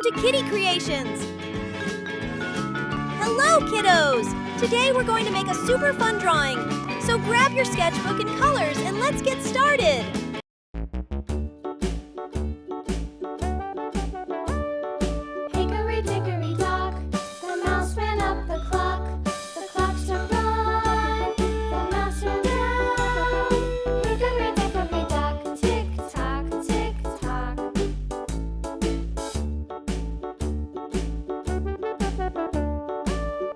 Welcome to Kitty Creations! Hello, kiddos! Today we're going to make a super fun drawing. So grab your sketchbook and colors and let's get started! Hickory dickory dock, the mouse ran up the clock. The clock struck one, the mouse ran down. Hickory dickory dock, tick tock, tick tock.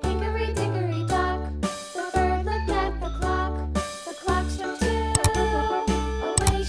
Hickory dickory dock, the bird looked at the clock. The clock struck two, away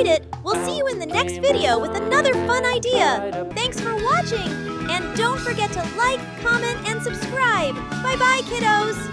it, we'll see you in the next video with another fun idea. Thanks for watching! And don't forget to like, comment, and subscribe. Bye-bye, kiddos!